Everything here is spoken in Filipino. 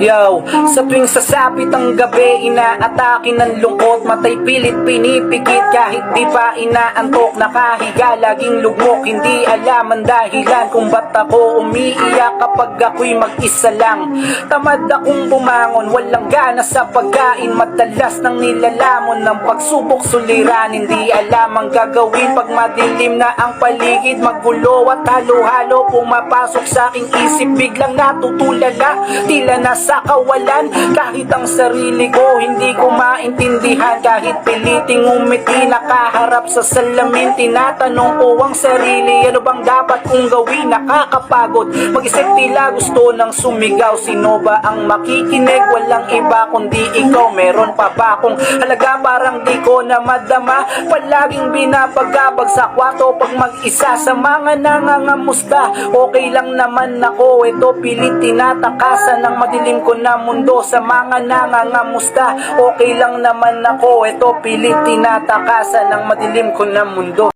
Yo, sa tuwing sasapit ang gabi, inaatake ng lungkot, matay pilit pinipikit kahit di pa inaantok. Nakahiga, laging lugmok, hindi alam ang dahilan kung ba't ako umiiyak kapag ako'y mag-isa lang. Tamad akong bumangon, walang gana sa pagkain, madalas nang nilalamon ng pagsubok suliran. Hindi alam ang gagawin pag madilim na ang paligid, maggulo at halo-halo pumapasok sa aking isip. Biglang natutulala, tila nasa kawalan, kahit ang sarili ko hindi ko maintindihan. Kahit piliting umiti, nakaharap sa salamin, tinatanong ko ang sarili, ano bang dapat kong gawin? Nakakapagod mag-isip, tila gusto nang sumigaw. Sino ba ang makikinig? Walang iba kundi ikaw. Meron pa ba akong halaga? Parang di ko na madama, palaging binabagabag sa kwarto pag mag-isa sa mga nangangamusta. Okay lang naman ako, ito pilit tinatakasan ng madilim ko na mundo. Sa mga nangangamusta, okay lang naman ako, ito pilit tinatakasan ng madilim ko na mundo.